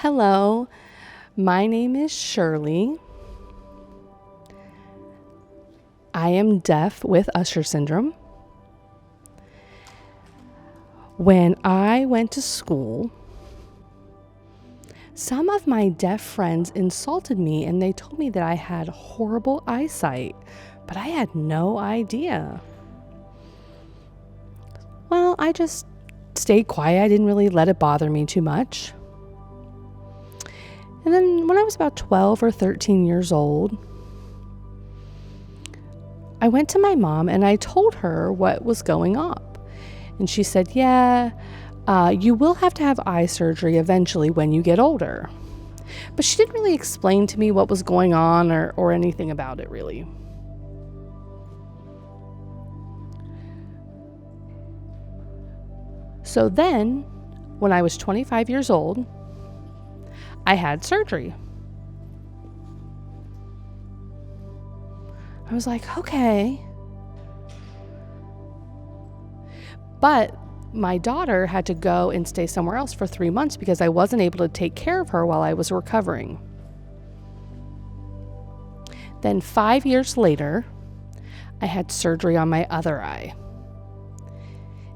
Hello, my name is Shirley. I am deaf with Usher syndrome. When I went to school, some of my deaf friends insulted me and they told me that I had horrible eyesight, but I had no idea. Well, I just stayed quiet. I didn't really let it bother me too much. And then when I was about 12 or 13 years old, I went to my mom and I told her what was going on. And she said, you will have to have eye surgery eventually when you get older. But she didn't really explain to me what was going on or anything about it, really. So then, when I was 25 years old, I had surgery. I was like, okay. But my daughter had to go and stay somewhere else for 3 months because I wasn't able to take care of her while I was recovering. Then 5 years later, I had surgery on my other eye.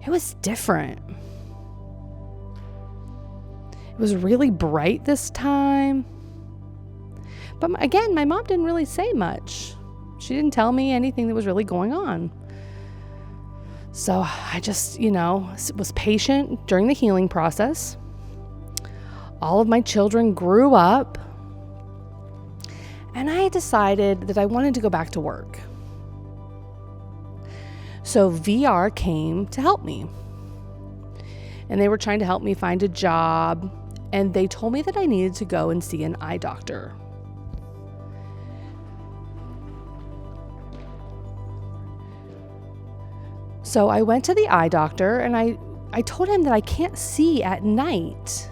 It was different. It was really bright this time. But again, my mom didn't really say much. She didn't tell me anything that was really going on. So I just, was patient during the healing process. All of my children grew up. And I decided that I wanted to go back to work. So VR came to help me. And they were trying to help me find a job. And they told me that I needed to go and see an eye doctor. So I went to the eye doctor and I told him that I can't see at night.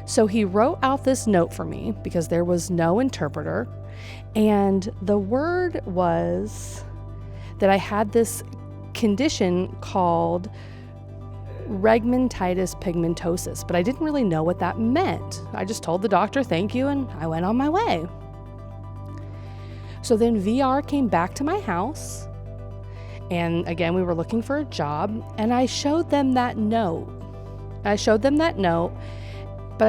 So he wrote out this note for me because there was no interpreter. And the word was that I had this condition called regmentitis pigmentosus, but I didn't really know what that meant. I just told the doctor thank you and I went on my way. So then VR came back to my house. And again, we were looking for a job and I showed them that note. But I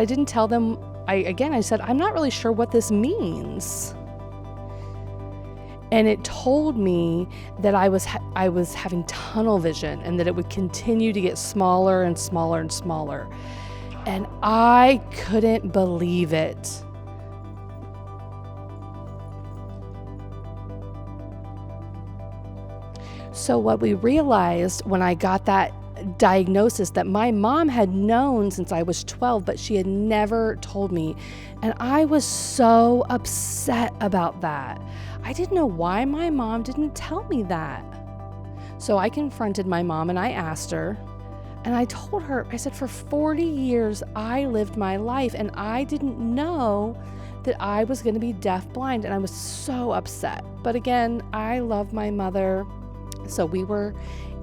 didn't tell them, I said, I'm not really sure what this means. And it told me that I was having tunnel vision and that it would continue to get smaller and smaller and smaller. And I couldn't believe it. So what we realized when I got that diagnosis that my mom had known since I was 12, but she had never told me. And I was so upset about that. I didn't know why my mom didn't tell me that. So I confronted my mom and I asked her, and I told her, I said, for 40 years, I lived my life and I didn't know that I was going to be deafblind. And I was so upset. But again, I love my mother. So we were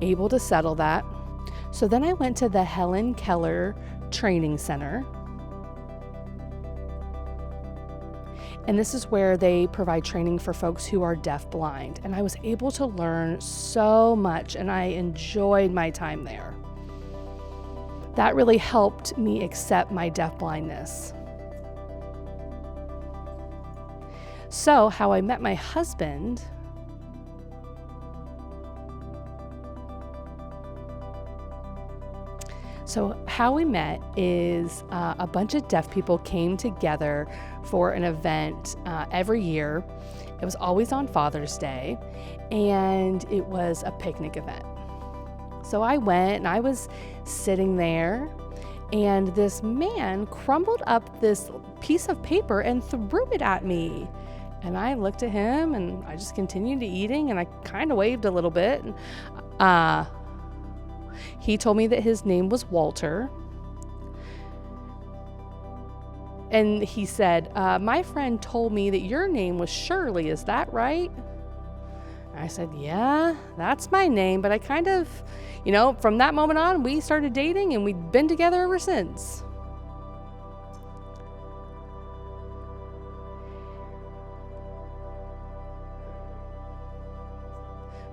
able to settle that. So then I went to the Helen Keller Training Center. And this is where they provide training for folks who are deafblind. And I was able to learn so much and I enjoyed my time there. That really helped me accept my deafblindness. So how I met my husband, So how we met is a bunch of deaf people came together for an event every year. It was always on Father's Day, and it was a picnic event. So I went, and I was sitting there, and this man crumbled up this piece of paper and threw it at me. And I looked at him, and I just continued to eating, and I kind of waved a little bit. And, he told me that his name was Walter. And he said, my friend told me that your name was Shirley. Is that right? I said, yeah, that's my name. But I kind of, from that moment on, we started dating and we've been together ever since.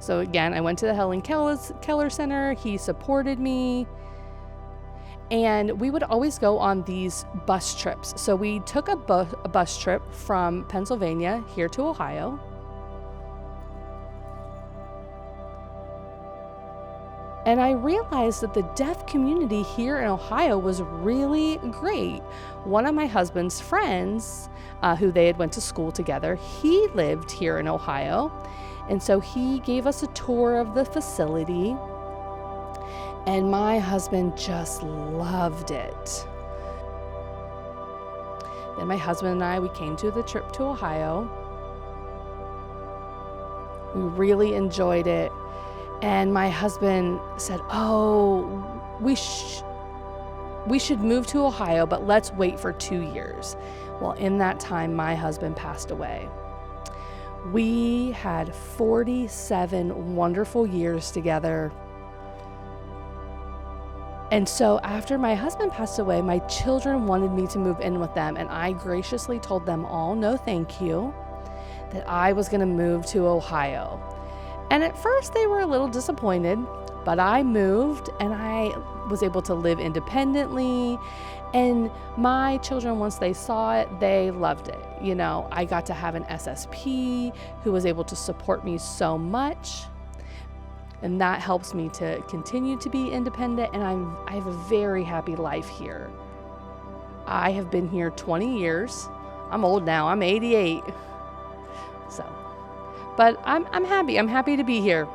So again, I went to the Helen Keller Center. He supported me. And we would always go on these bus trips. So we took a bus trip from Pennsylvania here to Ohio. And I realized that the deaf community here in Ohio was really great. One of my husband's friends, who they had went to school together, he lived here in Ohio. And so he gave us a tour of the facility. And my husband just loved it. Then my husband and I, we came to the trip to Ohio. We really enjoyed it. And my husband said, oh, we should move to Ohio, but let's wait for 2 years. Well, in that time, my husband passed away. We had 47 wonderful years together. And so after my husband passed away, my children wanted me to move in with them. And I graciously told them all, no, thank you, that I was going to move to Ohio. And at first they were a little disappointed, but I moved and I was able to live independently. And my children, once they saw it, they loved it. You know, I got to have an SSP who was able to support me so much. And that helps me to continue to be independent. And I have a very happy life here. I have been here 20 years. I'm old now. I'm 88. But I'm happy. I'm happy to be here.